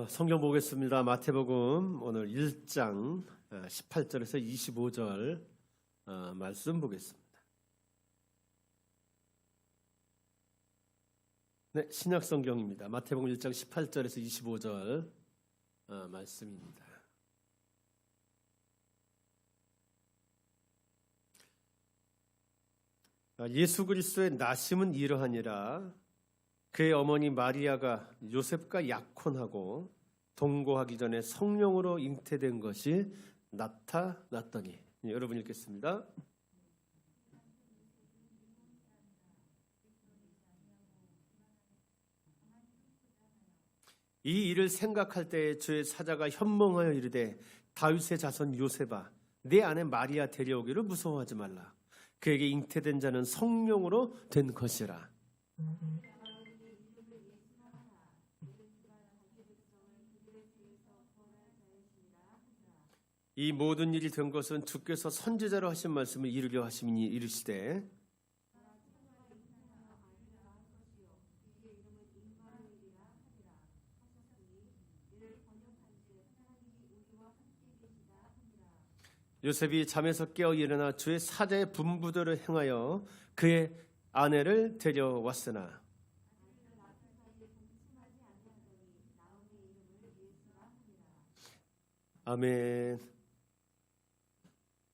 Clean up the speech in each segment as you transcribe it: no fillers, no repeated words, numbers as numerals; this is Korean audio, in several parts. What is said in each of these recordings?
성경 보겠습니다. 마태복음 오늘 1장 18절에서 25절 말씀 보겠습니다. 네, 신약 성경입니다. 마태복음 1장 18절에서 25절 말씀입니다. 예수 그리스도의 나심은 이러하니라. 그의 어머니 마리아가 요셉과 약혼하고 동거하기 전에 성령으로 잉태된 것이 나타났더니. 여러분 읽겠습니다. 이 일을 생각할 때에 주의 사자가 현몽하여 이르되 다윗의 자손 요셉아 내 아내 마리아 데려오기를 무서워하지 말라. 그에게 잉태된 자는 성령으로 된 것이라. 이 모든 일이 된 것은 주께서 선지자로 하신 말씀을 이루려 하심이니 이르시되 요셉이 잠에서 깨어 일어나 주의 사자의 분부대로 행하여 그의 아내를 데려왔으나 아멘.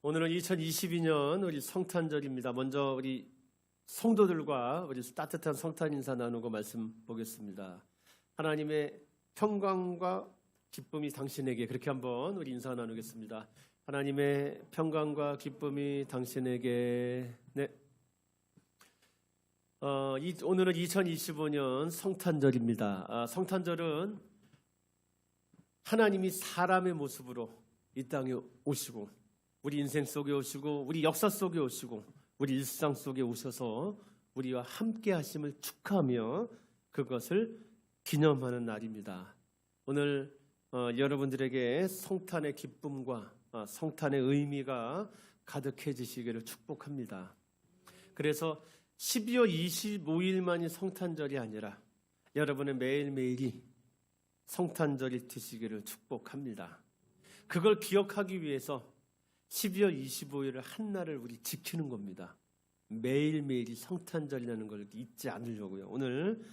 오늘은 2022년 우리 성탄절입니다. 먼저 우리 성도들과 우리 따뜻한 성탄 인사 나누고 말씀 보겠습니다. 하나님의 평강과 기쁨이 당신에게, 그렇게 한번 우리 인사 나누겠습니다. 하나님의 평강과 기쁨이 당신에게. 네. 오늘은 2025년 성탄절입니다. 성탄절은 하나님이 사람의 모습으로 이 땅에 오시고 우리 인생 속에 오시고 우리 역사 속에 오시고 우리 일상 속에 오셔서 우리와 함께 하심을 축하하며 그것을 기념하는 날입니다. 오늘 여러분들에게 성탄의 기쁨과 성탄의 의미가 가득해지시기를 축복합니다. 그래서 12월 25일만이 성탄절이 아니라 여러분의 매일매일이 성탄절이 되시기를 축복합니다. 그걸 기억하기 위해서 12월 25일을 한 날을 우리 지키는 겁니다. 매일매일이 성탄절이라는 걸 잊지 않으려고요. 오늘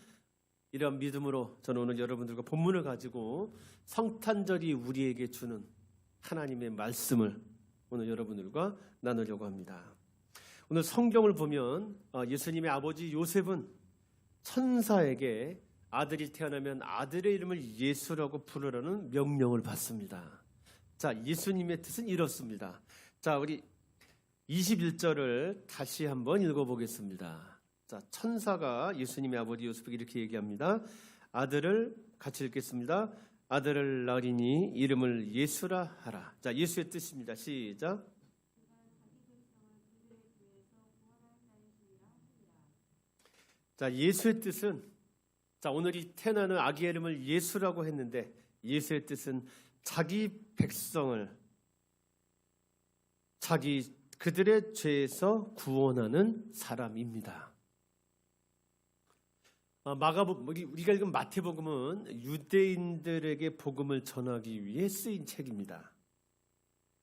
이런 믿음으로 저는 오늘 여러분들과 본문을 가지고 성탄절이 우리에게 주는 하나님의 말씀을 오늘 여러분들과 나누려고 합니다. 오늘 성경을 보면 예수님의 아버지 요셉은 천사에게 아들이 태어나면 아들의 이름을 예수라고 부르라는 명령을 받습니다. 자, 예수님의 뜻은 이렇습니다. 자, 우리 21절을 다시 한번 읽어보겠습니다. 자, 천사가 예수님의 아버지 요셉에게 이렇게 얘기합니다. 아들을 같이 읽겠습니다. 아들을 낳으리니 이름을 예수라 하라. 자, 예수의 뜻입니다. 시작. 자, 예수의 뜻은, 자, 오늘 이 태어나는 아기의 이름을 예수라고 했는데 예수의 뜻은 자기 백성을 그들의 죄에서 구원하는 사람입니다. 우리가 읽은 마태복음은 유대인들에게 복음을 전하기 위해 쓰인 책입니다.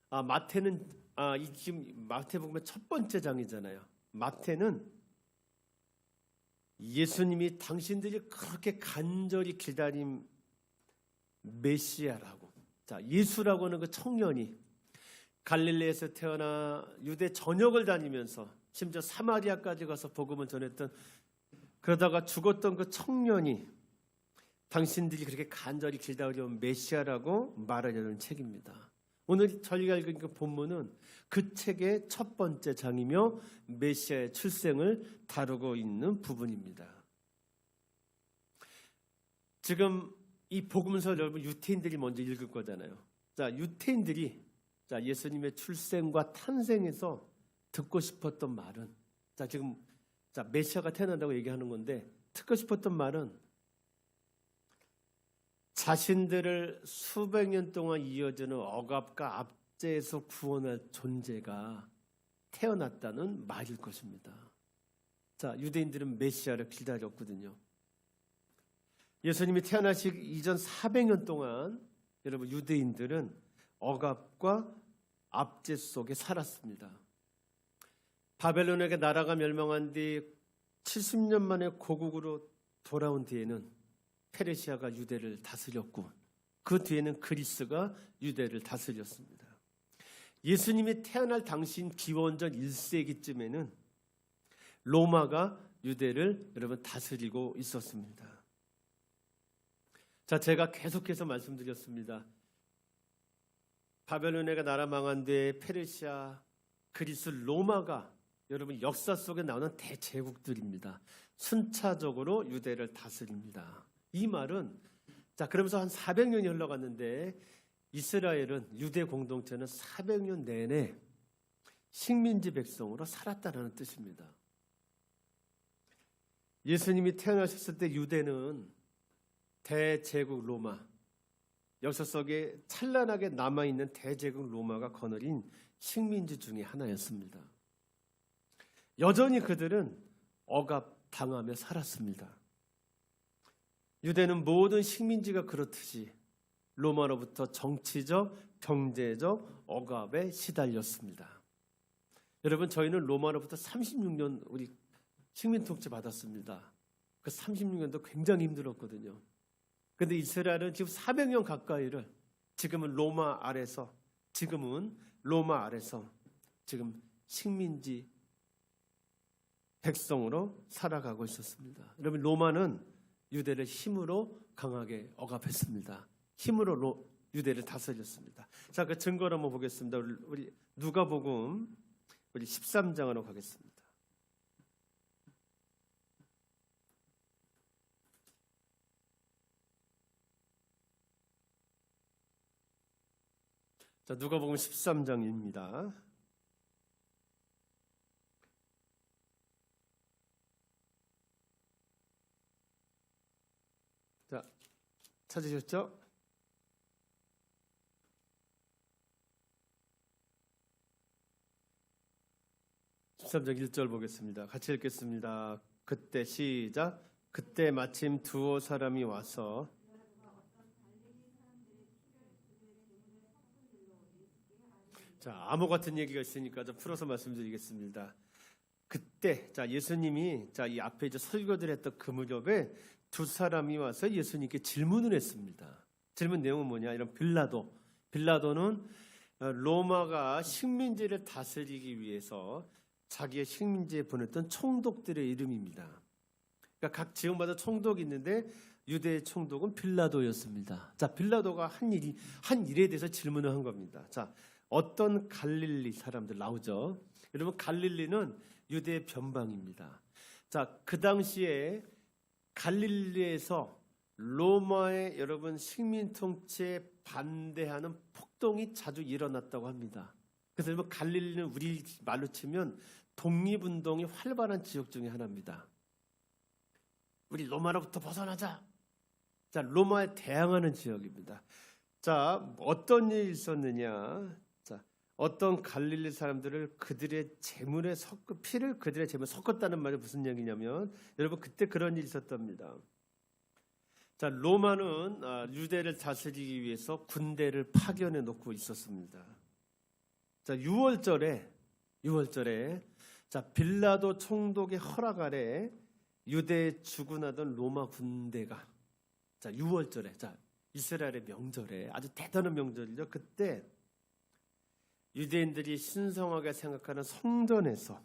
마태는 지금 마태복음의 첫 번째 장이잖아요. 마태는 예수님이 당신들이 그렇게 간절히 기다린 메시아라고, 자, 예수라고 하는 그 청년이 갈릴리에서 태어나 유대 전역을 다니면서 심지어 사마리아까지 가서 복음을 전했던, 그러다가 죽었던 그 청년이 당신들이 그렇게 간절히 기다려온 메시아라고 말하려는 책입니다. 오늘 저희가 읽은 그 본문은 그 책의 첫 번째 장이며 메시아의 출생을 다루고 있는 부분입니다. 지금 이 복음서 여러분 유태인들이 먼저 읽을 거잖아요. 자, 유태인들이 예수님의 출생과 탄생에서 듣고 싶었던 말은, 지금 메시아가 태어난다고 얘기하는 건데 듣고 싶었던 말은 자신들을 수백 년 동안 이어지는 억압과 압제에서 구원할 존재가 태어났다는 말일 것입니다. 자, 유대인들은 메시아를 기다렸거든요. 예수님이 태어나시기 이전 400년 동안 여러분 유대인들은 억압과 압제 속에 살았습니다. 바벨론에게 나라가 멸망한 뒤 70년 만에 고국으로 돌아온 뒤에는 페르시아가 유대를 다스렸고 그 뒤에는 그리스가 유대를 다스렸습니다. 예수님이 태어날 당시인 기원전 1세기쯤에는 로마가 유대를 여러분 다스리고 있었습니다. 자, 제가 계속해서 말씀드렸습니다. 바벨론에게 나라 망한 뒤에 페르시아, 그리스, 로마가 여러분 역사 속에 나오는 대제국들입니다. 순차적으로 유대를 다스립니다. 이 말은 자, 그러면서 한 400년이 흘러갔는데 이스라엘은 유대 공동체는 400년 내내 식민지 백성으로 살았다는 뜻입니다. 예수님이 태어나셨을 때 유대는 대제국 로마, 역사 속에 찬란하게 남아있는 대제국 로마가 거느린 식민지 중에 하나였습니다. 여전히 그들은 억압당하며 살았습니다. 유대는 모든 식민지가 그렇듯이 로마로부터 정치적, 경제적 억압에 시달렸습니다. 여러분, 저희는 로마로부터 36년 우리 식민 통치 받았습니다. 그 36년도 굉장히 힘들었거든요. 그런데 이스라엘은 지금 400년 가까이를 지금은 로마 아래서 지금 식민지 백성으로 살아가고 있었습니다. 여러분, 로마는 유대를 힘으로 강하게 억압했습니다. 힘으로 유대를 다스렸습니다. 자, 그 증거를 한번 보겠습니다. 우리 누가복음 우리 13장으로 가겠습니다. 자, 누가복음 13장입니다. 자, 찾으셨죠? (13장) 1절 보겠습니다. 같이 읽겠습니다. 그때 시작. 그때 마침 두어 사람이 와서 자, 암호 같은 얘기가 있으니까 좀 풀어서 말씀드리겠습니다. 그때 자, 예수님이 자, 이 앞에 이제 설교들 했던 그 무렵에 두 사람이 와서 예수님께 질문을 했습니다. 질문 내용은 뭐냐? 이런 빌라도는 로마가 식민지를 다스리기 위해서 자기의 식민지에 보냈던 총독들의 이름입니다. 그러니까 각 지역마다 총독이 있는데 유대의 총독은 빌라도였습니다. 자, 빌라도가 한 일에 대해서 질문을 한 겁니다. 자, 어떤 갈릴리 사람들 나오죠? 여러분, 갈릴리는 유대의 변방입니다. 자, 그 당시에 갈릴리에서 로마의 여러분 식민 통치에 반대하는 폭동이 자주 일어났다고 합니다. 그래서 여러분, 갈릴리는 우리 말로 치면 독립운동이 활발한 지역 중에 하나입니다. 우리 로마로부터 벗어나자. 자, 로마에 대항하는 지역입니다. 자, 어떤 일이 있었느냐? 자, 어떤 갈릴리 사람들을 그들의 재물에 피를 그들의 재물에 섞었다는 말이 무슨 얘기냐면 여러분, 그때 그런 일이 있었답니다. 자, 로마는 유대를 다스리기 위해서 군대를 파견해 놓고 있었습니다. 자, 6월절에 자, 빌라도 총독의 허락 아래 유대에 주둔하던 로마 군대가 자, 6월절에 자, 이스라엘의 명절에 아주 대단한 명절이죠. 그때 유대인들이 신성하게 생각하는 성전에서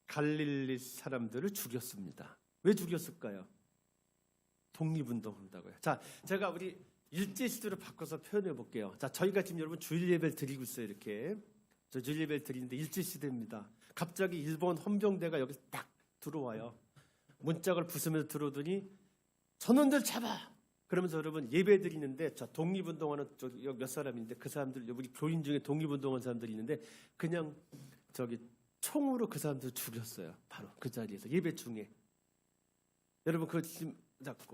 갈릴리 사람들을 죽였습니다. 왜 죽였을까요? 독립운동한다고요. 자, 제가 우리 일제 시대로 바꿔서 표현해 볼게요. 자, 저희가 지금 여러분 주일 예배를 드리고 있어요. 이렇게 저 주일 예배를 드리는데 일제 시대입니다. 갑자기 일본 헌병대가 여기 딱 들어와요. 문짝을 부수면서 들어오더니 전원들 잡아. 그러면서 여러분 예배 드리는데 자, 독립운동하는 여기 몇 사람인데 그 사람들 우리 교인 중에 독립운동하는 사람들이 있는데 그냥 저기 총으로 그 사람들 죽였어요. 바로 그 자리에서 예배 중에. 여러분 그거 지금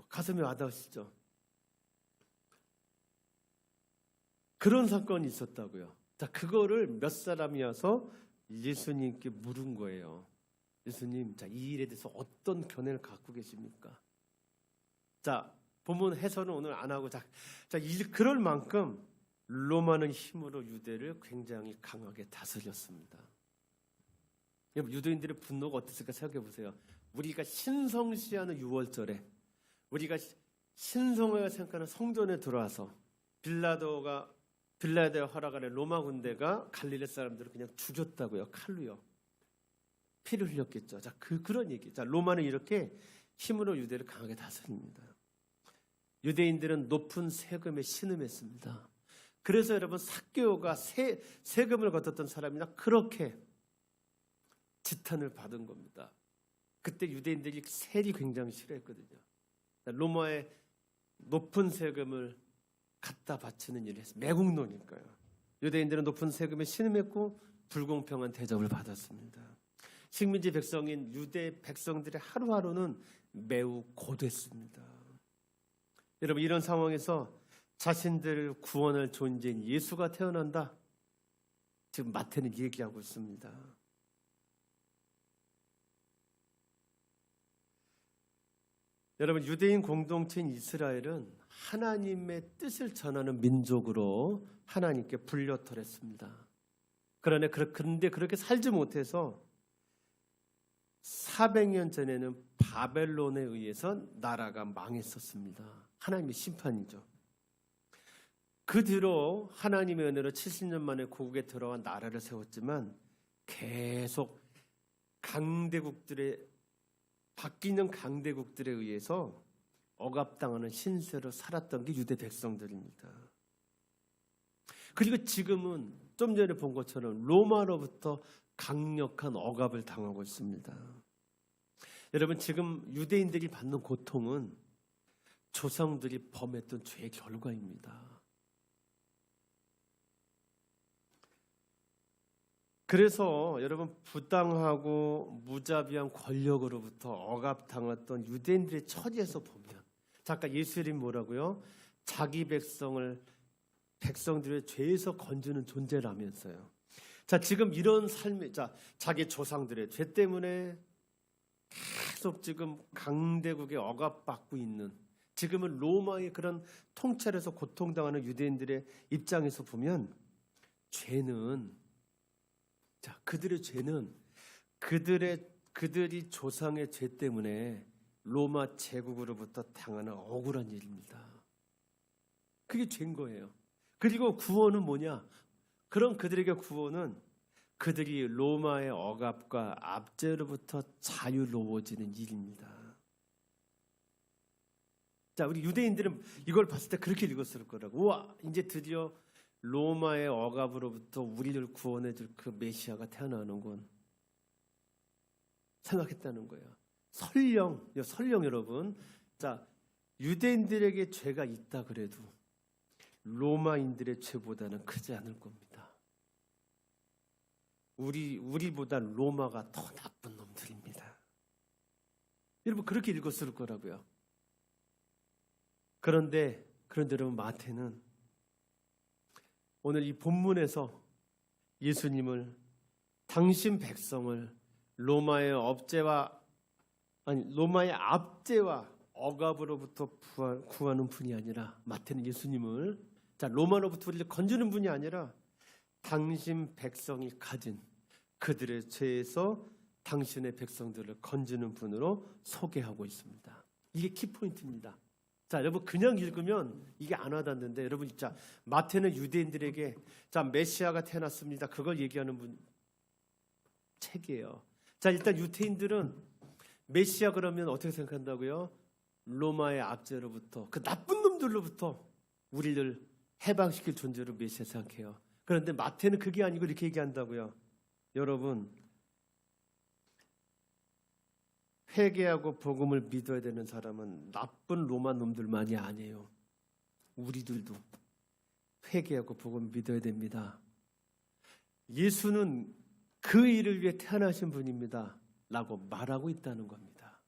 가슴에 와닿으시죠? 그런 사건이 있었다고요. 자, 그거를 몇 사람이 와서 예수님께 물은 거예요. 예수님, 자, 이 일에 대해서 어떤 견해를 갖고 계십니까? 자, 본문 해설은 오늘 안 하고 그럴 만큼 로마는 힘으로 유대를 굉장히 강하게 다스렸습니다. 여러분, 유대인들의 분노가 어땠을까 생각해 보세요. 우리가 신성시하는 6월절에 우리가 신성하게 생각하는 성전에 들어와서 빌라도의 허락 아래 로마 군대가 갈릴리 사람들을 그냥 죽였다고요. 칼로요. 피를 흘렸겠죠. 자, 그런 얘기. 자, 로마는 이렇게 힘으로 유대를 강하게 다스립니다. 유대인들은 높은 세금에 신음했습니다. 그래서 여러분, 삭개오가 세금을 걷었던 사람이나 그렇게 지탄을 받은 겁니다. 그때 유대인들이 세리 굉장히 싫어했거든요. 로마의 높은 세금을 갖다 바치는 일을 했어요. 매국노니까요. 유대인들은 높은 세금에 신음했고 불공평한 대접을 받았습니다. 식민지 백성인 유대 백성들의 하루하루는 매우 고됐습니다. 여러분, 이런 상황에서 자신들을 구원할 존재인 예수가 태어난다. 지금 마태는 얘기하고 있습니다. 여러분, 유대인 공동체인 이스라엘은 하나님의 뜻을 전하는 민족으로 하나님께 분려털했습니다. 그런데 그렇게 살지 못해서 400년 전에는 바벨론에 의해서 나라가 망했었습니다. 하나님의 심판이죠. 그 뒤로 하나님의 은혜로 70년 만에 고국에 들어와 나라를 세웠지만 계속 바뀌는 강대국들에 의해서 억압당하는 신세로 살았던 게 유대 백성들입니다. 그리고 지금은 좀 전에 본 것처럼 로마로부터 강력한 억압을 당하고 있습니다. 여러분, 지금 유대인들이 받는 고통은 조상들이 범했던 죄의 결과입니다. 그래서 여러분, 부당하고 무자비한 권력으로부터 억압당했던 유대인들의 처지에서 보면, 아까 예수님이 뭐라고요? 자기 백성들의 죄에서 건지는 존재라면서요. 자, 지금 이런 삶이, 자기 조상들의 죄 때문에 계속 지금 강대국에 억압받고 있는, 지금은 로마의 그런 통찰에서 고통당하는 유대인들의 입장에서 보면 그들의 죄는 그들이 조상의 죄 때문에 로마 제국으로부터 당하는 억울한 일입니다. 그게 죄인 거예요. 그리고 구원은 뭐냐? 그런 그들에게 구원은 그들이 로마의 억압과 압제로부터 자유로워지는 일입니다. 자, 우리 유대인들은 이걸 봤을 때 그렇게 읽었을 거라고. 우와, 이제 드디어 로마의 억압으로부터 우리를 구원해 줄 그 메시아가 태어나는군 생각했다는 거예요. 설령 여러분, 자, 유대인들에게 죄가 있다 그래도 로마인들의 죄보다는 크지 않을 겁니다. 우리보다 로마가 더 나쁜 놈들입니다. 여러분, 그렇게 읽었을 거라고요. 그런데 여러분, 마태는 오늘 이 본문에서 예수님을, 당신 백성을 로마의 압제와 억압으로부터 구하는 분이 아니라, 마태는 예수님을 로마로부터 우리를 건지는 분이 아니라 당신 백성이 가진 그들의 죄에서 당신의 백성들을 건지는 분으로 소개하고 있습니다. 이게 키포인트입니다. 자, 여러분, 그냥 읽으면 이게 안 와닿는데, 여러분, 진짜 마태는 유대인들에게 메시아가 태어났습니다. 그걸 얘기하는 책이에요. 자, 일단 유대인들은 메시아 그러면 어떻게 생각한다고요? 로마의 압제로부터, 그 나쁜 놈들로부터 우리를 해방시킬 존재로 메시아 생각해요. 그런데 마태는 그게 아니고 이렇게 얘기한다고요. 여러분, 회개하고 복음을 믿어야 되는 사람은 나쁜 로마 놈들만이 아니에요. 우리들도 회개하고 복음을 믿어야 됩니다. 예수는 그 일을 위해 태어나신 분입니다. 라고 말하고 있다는 겁니다.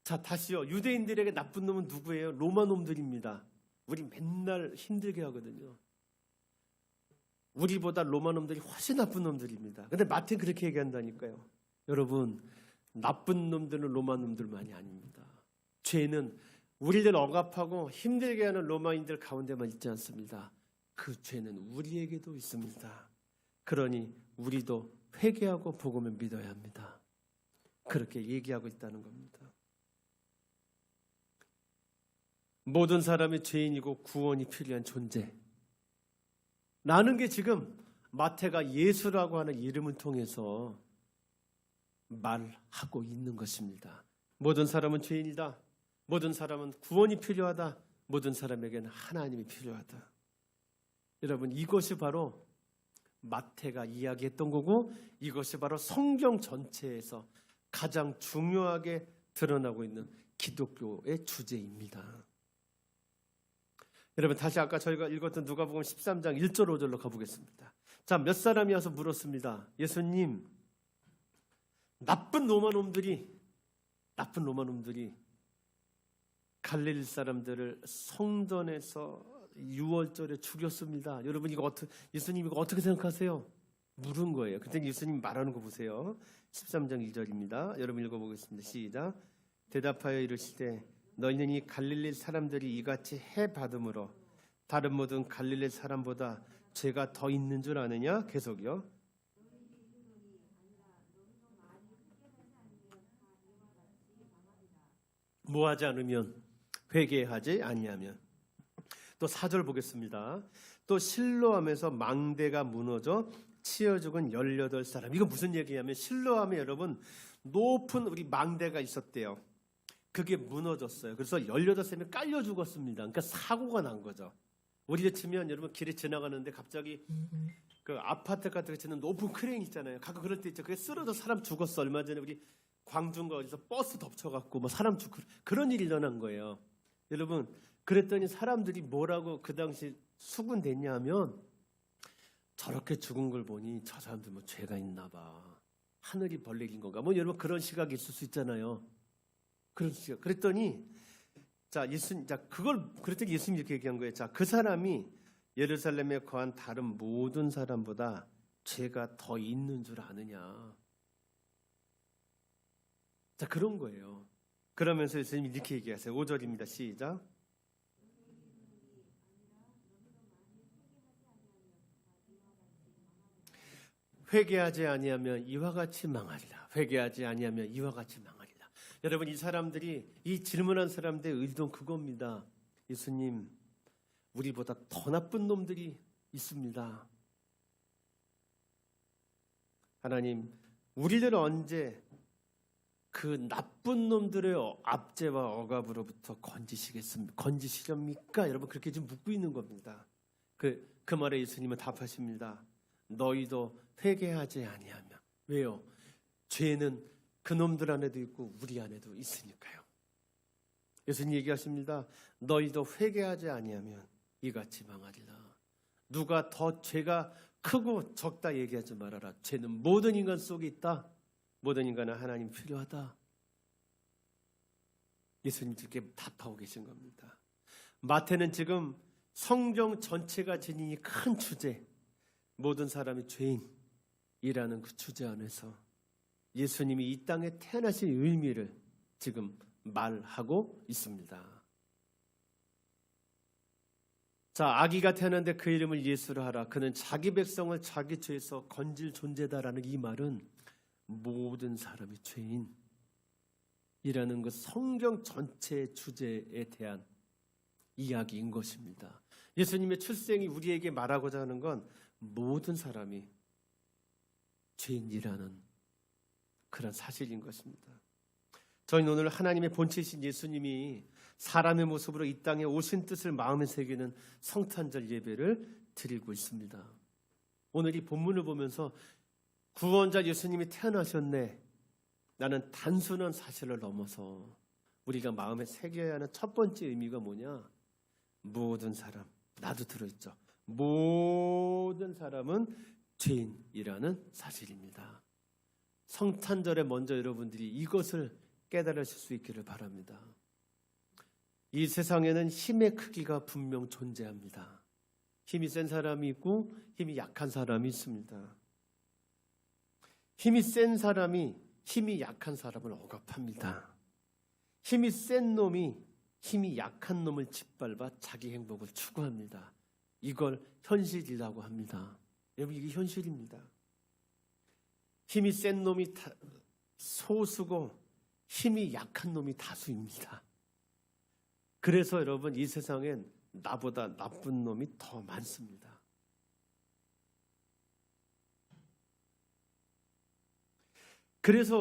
자, 다시요. 유대인들에게 나쁜 놈은 누구예요? 로마 놈들입니다. 우리 맨날 힘들게 하거든요. 우리보다 로마 놈들이 훨씬 나쁜 놈들입니다. 근데 마태는 그렇게 얘기한다니까요. 여러분, 나쁜 놈들은 로마 놈들만이 아닙니다. 죄는 우리를 억압하고 힘들게 하는 로마인들 가운데만 있지 않습니다. 그 죄는 우리에게도 있습니다. 그러니 우리도 회개하고 복음을 믿어야 합니다. 그렇게 얘기하고 있다는 겁니다. 모든 사람이 죄인이고 구원이 필요한 존재. 라는 게 지금 마태가 예수라고 하는 이름을 통해서 말하고 있는 것입니다. 모든 사람은 죄인이다. 모든 사람은 구원이 필요하다. 모든 사람에게는 하나님이 필요하다. 여러분, 이것이 바로 마태가 이야기했던 거고, 이것이 바로 성경 전체에서 가장 중요하게 드러나고 있는 기독교의 주제입니다. 여러분, 다시 아까 저희가 읽었던 누가복음 13장 1절 5절로 가보겠습니다. 자, 몇 사람이 와서 물었습니다. 예수님, 나쁜 로마놈들이 갈릴리 사람들을 성전에서 유월절에 죽였습니다. 여러분, 예수님 이거 어떻게 생각하세요? 물은 거예요. 그때 예수님 말하는 거 보세요. 13장 1절입니다. 여러분 읽어보겠습니다. 시작. 대답하여 이르시되 너희는 이 갈릴리 사람들이 이같이 해 받음으로 다른 모든 갈릴리 사람보다 죄가 더 있는 줄 아느냐? 계속요. 뭐하지 않으면, 회개하지 아니하면. 또 4절 보겠습니다. 또 실로암에서 망대가 무너져 치여 죽은 18사람. 이거 무슨 얘기냐면, 실로암에 여러분 높은 우리 망대가 있었대요. 그게 무너졌어요. 그래서 18사람이 깔려 죽었습니다. 그러니까 사고가 난 거죠. 우리로 치면 여러분 길에 지나가는데 갑자기 그 아파트 같은 거 짓는 높은 크레인 있잖아요. 가끔 그럴 때 있죠. 그게 쓰러져 사람 죽었어. 얼마 전에 우리 광주인가 어디서 버스 덮쳐갖고 뭐 사람 죽고 그런 일이 일어난 거예요. 여러분, 그랬더니 사람들이 뭐라고 그 당시 수군댔냐 하면, 저렇게 죽은 걸 보니 저 사람들 뭐 죄가 있나 봐. 하늘이 벌레인 건가. 뭐 여러분 그런 시각이 있을 수 있잖아요. 그런 시각. 그랬더니 그랬더니 예수님이 이렇게 얘기한 거예요. 자, 그 사람이 예루살렘에 거한 다른 모든 사람보다 죄가 더 있는 줄 아느냐. 자, 그런 거예요. 그러면서 예수님이 이렇게 얘기하세요. 5절입니다. 시작. 회개하지 아니하면 이와 같이 망하리라. 회개하지 아니하면 이와 같이 망하리라. 여러분, 이 사람들이, 이 질문한 사람들의 의도는 그겁니다. 예수님, 우리보다 더 나쁜 놈들이 있습니다. 하나님, 우리를 언제 그 나쁜 놈들의 압제와 억압으로부터 건지시렵니까? 여러분, 그렇게 지금 묻고 있는 겁니다. 그 말에 예수님은 답하십니다. 너희도 회개하지 아니하면. 왜요? 죄는 그놈들 안에도 있고 우리 안에도 있으니까요. 예수님 얘기하십니다. 너희도 회개하지 아니하면 이같이 망하리라. 누가 더 죄가 크고 적다 얘기하지 말아라. 죄는 모든 인간 속에 있다. 모든 인간은 하나님 필요하다. 예수님 이렇게 답하고 계신 겁니다. 마태는 지금 성경 전체가 지닌 이 큰 주제, 모든 사람이 죄인이라는 그 주제 안에서 예수님이 이 땅에 태어나신 의미를 지금 말하고 있습니다. 자, 아기가 태어났는데 그 이름을 예수로 하라. 그는 자기 백성을 자기 죄에서 건질 존재다라는 이 말은 모든 사람이 죄인이라는 그 성경 전체의 주제에 대한 이야기인 것입니다. 예수님의 출생이 우리에게 말하고자 하는 건 모든 사람이 죄인이라는 그런 사실인 것입니다. 저희는 오늘 하나님의 본체이신 예수님이 사람의 모습으로 이 땅에 오신 뜻을 마음에 새기는 성탄절 예배를 드리고 있습니다. 오늘 이 본문을 보면서 구원자 예수님이 태어나셨네. 나는 단순한 사실을 넘어서 우리가 마음에 새겨야 하는 첫 번째 의미가 뭐냐? 모든 사람, 나도 들어있죠. 모든 사람은 죄인이라는 사실입니다. 성탄절에 먼저 여러분들이 이것을 깨달으실 수 있기를 바랍니다. 이 세상에는 힘의 크기가 분명 존재합니다. 힘이 센 사람이 있고 힘이 약한 사람이 있습니다. 힘이 센 사람이 힘이 약한 사람을 억압합니다. 힘이 센 놈이 힘이 약한 놈을 짓밟아 자기 행복을 추구합니다. 이걸 현실이라고 합니다. 여러분, 이게 현실입니다. 힘이 센 놈이 소수고 힘이 약한 놈이 다수입니다. 그래서 여러분, 이 세상엔 나보다 나쁜 놈이 더 많습니다. 그래서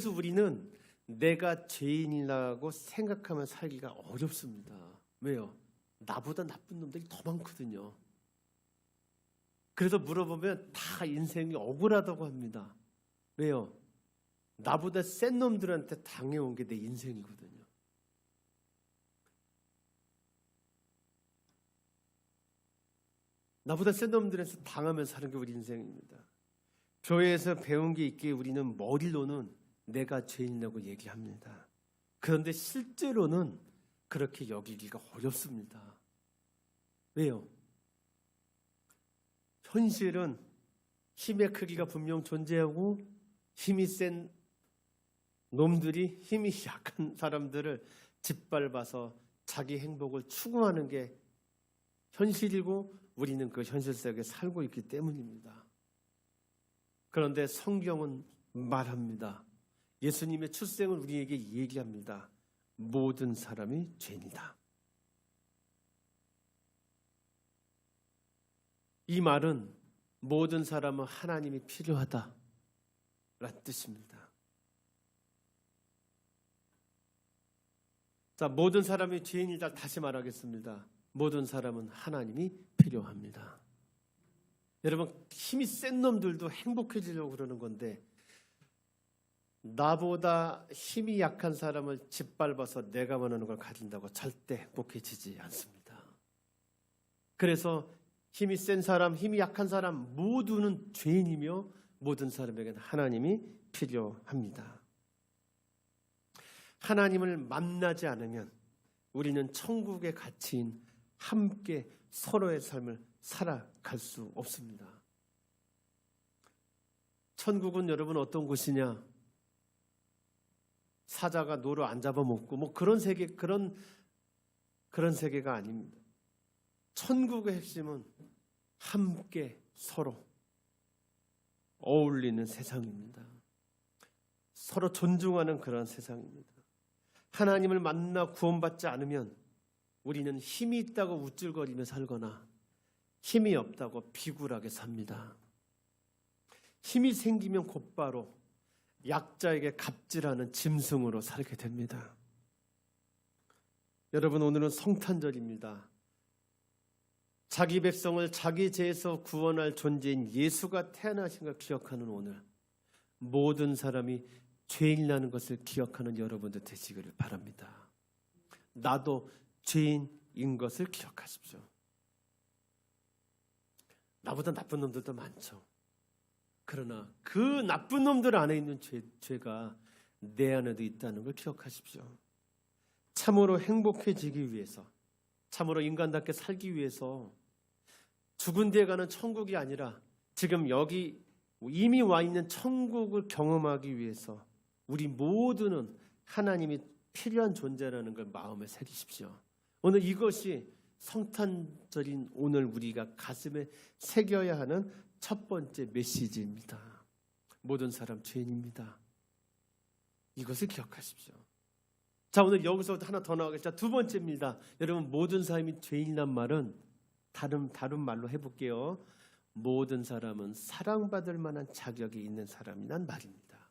우리는 내가 죄인이라고 생각하면 살기가 어렵습니다. 왜요? 나보다 나쁜 놈들이 더 많거든요. 그래서 물어보면 다 인생이 억울하다고 합니다. 왜요? 나보다 센 놈들한테 당해온 게 내 인생이거든요. 나보다 센 놈들한테 당하면서 사는 게 우리 인생입니다. 교회에서 배운 게 있기에 우리는 머리로는 내가 죄인이라고 얘기합니다. 그런데 실제로는 그렇게 여기기가 어렵습니다. 왜요? 현실은 힘의 크기가 분명 존재하고 힘이 센 놈들이 힘이 약한 사람들을 짓밟아서 자기 행복을 추구하는 게 현실이고 우리는 그 현실 속에 살고 있기 때문입니다. 그런데 성경은 말합니다. 예수님의 출생을 우리에게 얘기합니다. 모든 사람이 죄인이다. 이 말은 모든 사람은 하나님이 필요하다라는 뜻입니다. 자, 모든 사람이 죄인이다. 다시 말하겠습니다. 모든 사람은 하나님이 필요합니다. 여러분, 힘이 센 놈들도 행복해지려고 그러는 건데 나보다 힘이 약한 사람을 짓밟아서 내가 원하는 걸 가진다고 절대 행복해지지 않습니다. 그래서 힘이 센 사람, 힘이 약한 사람 모두는 죄인이며 모든 사람에게는 하나님이 필요합니다. 하나님을 만나지 않으면 우리는 천국의 가치인 함께 서로의 삶을 살아갈 수 없습니다. 천국은 여러분 어떤 곳이냐? 사자가 노루 안 잡아먹고 뭐 그런 세계, 그런 세계가 아닙니다. 천국의 핵심은 함께 서로 어울리는 세상입니다. 서로 존중하는 그런 세상입니다. 하나님을 만나 구원받지 않으면 우리는 힘이 있다고 우쭐거리며 살거나 힘이 없다고 비굴하게 삽니다. 힘이 생기면 곧바로 약자에게 갑질하는 짐승으로 살게 됩니다. 여러분, 오늘은 성탄절입니다. 자기 백성을 자기 죄에서 구원할 존재인 예수가 태어나신 걸 기억하는 오늘, 모든 사람이 죄인이라는 것을 기억하는 여러분들 되시기를 바랍니다. 나도 죄인인 것을 기억하십시오. 나보다 나쁜 놈들도 많죠. 그러나 그 나쁜 놈들 안에 있는 죄가 내 안에도 있다는 걸 기억하십시오. 참으로 행복해지기 위해서, 참으로 인간답게 살기 위해서 죽은 데에 가는 천국이 아니라 지금 여기 이미 와 있는 천국을 경험하기 위해서 우리 모두는 하나님이 필요한 존재라는 걸 마음에 새기십시오. 오늘 이것이 성탄절인 오늘 우리가 가슴에 새겨야 하는 첫 번째 메시지입니다. 모든 사람 죄인입니다. 이것을 기억하십시오. 자, 오늘 여기서 하나 더 나가겠죠. 두 번째입니다. 여러분, 모든 사람이 죄인이란 말은 다른 말로 해볼게요. 모든 사람은 사랑받을 만한 자격이 있는 사람이란 말입니다.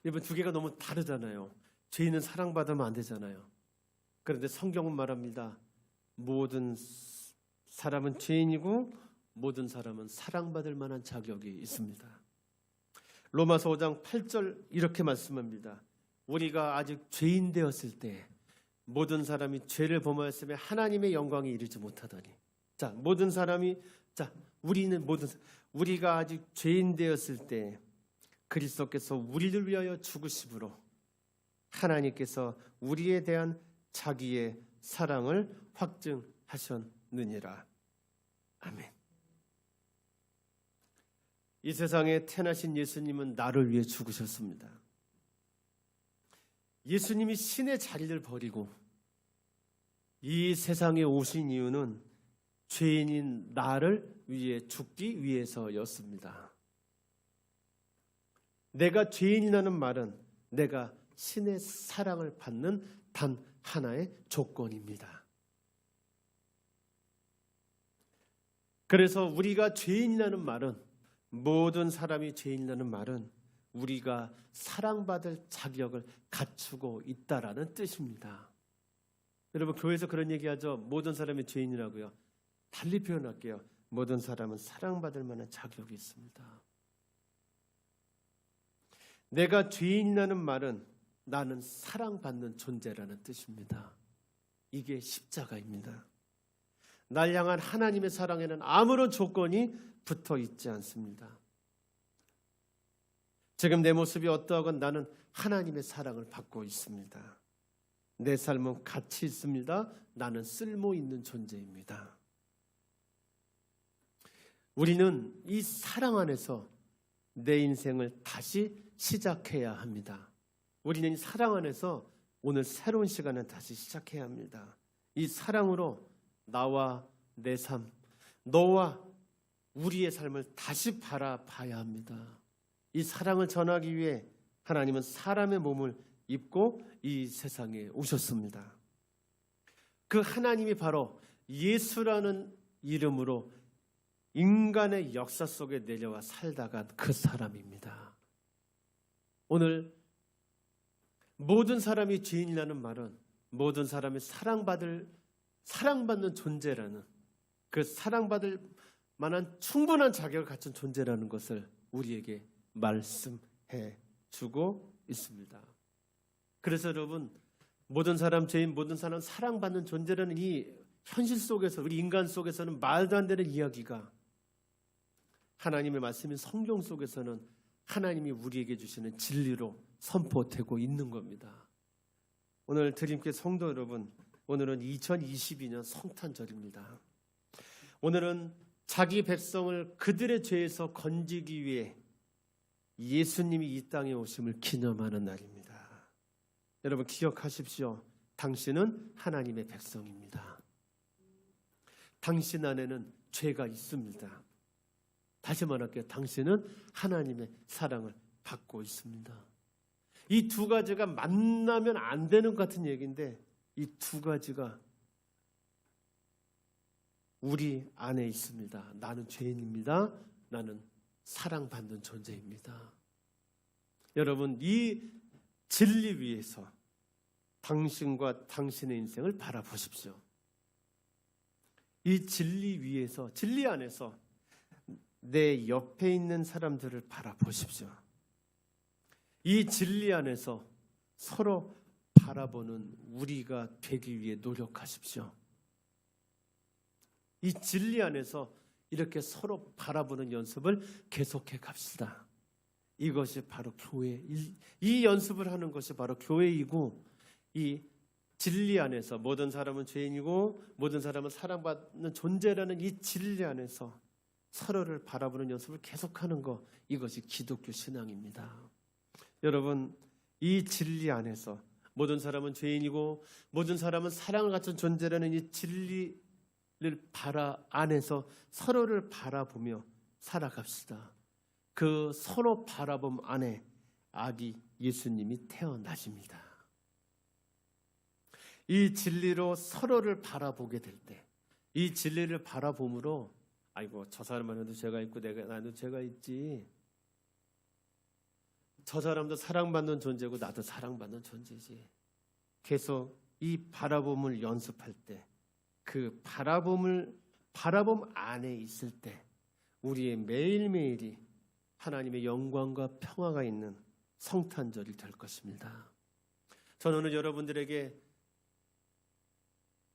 여러분, 두 개가 너무 다르잖아요. 죄인은 사랑받으면 안 되잖아요. 그런데 성경은 말합니다. 모든 사람은 죄인이고 모든 사람은 사랑받을 만한 자격이 있습니다. 로마서 5장 8절 이렇게 말씀합니다. 우리가 아직 죄인 되었을 때 모든 사람이 죄를 범하였으며 하나님의 영광에 이르지 못하더니, 자, 모든 사람이, 자, 우리가 아직 죄인 되었을 때 그리스도께서 우리를 위하여 죽으심으로 하나님께서 우리에 대한 자기의 사랑을 확증하셨느니라. 아멘. 이 세상에 태어나신 예수님은 나를 위해 죽으셨습니다. 예수님이 신의 자리를 버리고 이 세상에 오신 이유는 죄인인 나를 위해 죽기 위해서였습니다. 내가 죄인이라는 말은 내가 신의 사랑을 받는 단 하나의 조건입니다. 그래서 우리가 죄인이라는 말은, 모든 사람이 죄인이라는 말은 우리가 사랑받을 자격을 갖추고 있다라는 뜻입니다. 여러분, 교회에서 그런 얘기하죠. 모든 사람이 죄인이라고요. 달리 표현할게요. 모든 사람은 사랑받을 만한 자격이 있습니다. 내가 죄인이라는 말은 나는 사랑받는 존재라는 뜻입니다. 이게 십자가입니다. 날 향한 하나님의 사랑에는 아무런 조건이 붙어 있지 않습니다. 지금 내 모습이 어떠하건 나는 하나님의 사랑을 받고 있습니다. 내 삶은 가치 있습니다. 나는 쓸모 있는 존재입니다. 우리는 이 사랑 안에서 내 인생을 다시 시작해야 합니다. 우리는 이 사랑 안에서 오늘 새로운 시간을 다시 시작해야 합니다. 이 사랑으로 나와 내 삶, 너와 우리의 삶을 다시 바라봐야 합니다. 이 사랑을 전하기 위해 하나님은 사람의 몸을 입고 이 세상에 오셨습니다. 그 하나님이 바로 예수라는 이름으로 인간의 역사 속에 내려와 살다간 그 사람입니다. 오늘 모든 사람이 죄인이라는 말은 모든 사람이 사랑받는 존재라는, 그 사랑받을 만한 충분한 자격을 갖춘 존재라는 것을 우리에게 말씀해 주고 있습니다. 그래서 여러분, 모든 사람 죄인, 모든 사람 사랑받는 존재라는 이 현실 속에서, 우리 인간 속에서는 말도 안 되는 이야기가 하나님의 말씀인 성경 속에서는 하나님이 우리에게 주시는 진리로 선포되고 있는 겁니다. 오늘 드림교회 성도 여러분, 오늘은 2022년 성탄절입니다. 오늘은 자기 백성을 그들의 죄에서 건지기 위해 예수님이 이 땅에 오심을 기념하는 날입니다. 여러분 기억하십시오. 당신은 하나님의 백성입니다. 당신 안에는 죄가 있습니다. 다시 말할게요. 당신은 하나님의 사랑을 받고 있습니다. 이 두 가지가 만나면 안 되는 것 같은 얘기인데, 이 두 가지가 우리 안에 있습니다. 나는 죄인입니다. 나는 사랑받는 존재입니다. 여러분, 이 진리 위에서 당신과 당신의 인생을 바라보십시오. 이 진리 위에서, 진리 안에서 내 옆에 있는 사람들을 바라보십시오. 이 진리 안에서 서로 바라보는 우리가 되기 위해 노력하십시오. 이 진리 안에서 이렇게 서로 바라보는 연습을 계속해 갑시다. 이것이 바로 교회, 이 연습을 하는 것이 바로 교회이고, 이 진리 안에서 모든 사람은 죄인이고 모든 사람은 사랑받는 존재라는 이 진리 안에서 서로를 바라보는 연습을 계속하는 것, 이것이 기독교 신앙입니다. 여러분, 이 진리 안에서 모든 사람은 죄인이고 모든 사람은 사랑을 갖춘 존재라는 이 진리를 안에서 서로를 바라보며 살아갑시다. 그 서로 바라봄 안에 아기 예수님이 태어나십니다. 이 진리로 서로를 바라보게 될 때, 이 진리를 바라봄으로 아이고 저 사람한테도 죄가 있고 나도 죄가 있지, 저 사람도 사랑받는 존재고 나도 사랑받는 존재지, 계속 이 바라봄을 연습할 때, 그 바라봄 안에 있을 때 우리의 매일매일이 하나님의 영광과 평화가 있는 성탄절이 될 것입니다. 저는 오늘 여러분들에게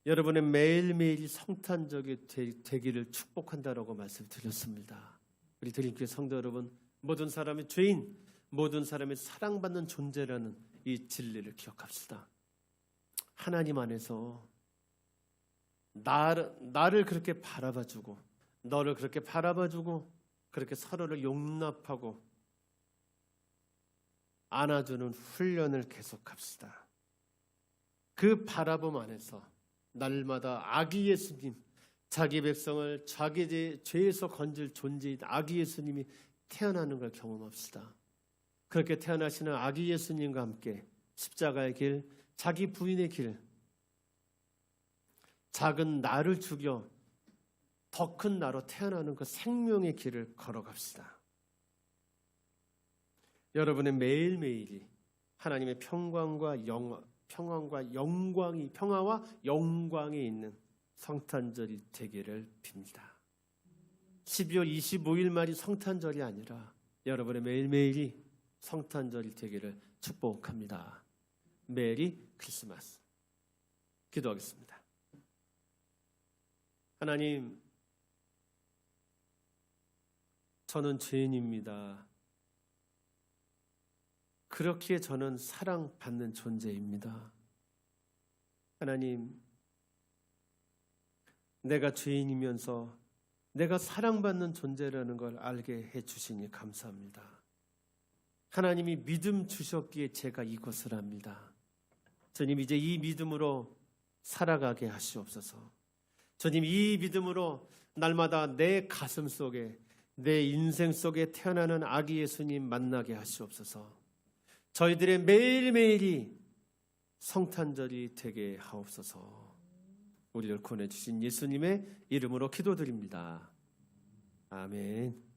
여러분의 매일매일이 성탄절이 되기를 축복한다라고 말씀드렸습니다. 우리 드림교회 성도 여러분, 모든 사람의 죄인, 모든 사람의 사랑받는 존재라는 이 진리를 기억합시다. 하나님 안에서 나를 그렇게 바라봐주고 너를 그렇게 바라봐주고 그렇게 서로를 용납하고 안아주는 훈련을 계속합시다. 그 바라봄 안에서 날마다 아기 예수님, 자기 백성을 자기 죄에서 건질 존재인 아기 예수님이 태어나는 걸 경험합시다. 그렇게 태어나시는 아기 예수님과 함께 십자가의 길, 자기 부인의 길, 작은 나를 죽여 더 큰 나로 태어나는 그 생명의 길을 걸어갑시다. 여러분의 매일매일이 하나님의 평화와 영광이 있는 성탄절이 되기를 빕니다. 12월 25일 말이 성탄절이 아니라 여러분의 매일매일이 성탄절이 되기를 축복합니다. 메리 크리스마스. 기도하겠습니다. 하나님, 저는 죄인입니다. 그렇기에 저는 사랑받는 존재입니다. 하나님, 내가 죄인이면서 내가 사랑받는 존재라는 걸 알게 해주시니 감사합니다. 하나님이 믿음 주셨기에 제가 이것을 합니다. 주님, 이제 이 믿음으로 살아가게 하시옵소서. 주님, 이 믿음으로 날마다 내 가슴 속에, 내 인생 속에 태어나는 아기 예수님 만나게 하시옵소서. 저희들의 매일매일이 성탄절이 되게 하옵소서. 우리를 구원해 주신 예수님의 이름으로 기도드립니다. 아멘.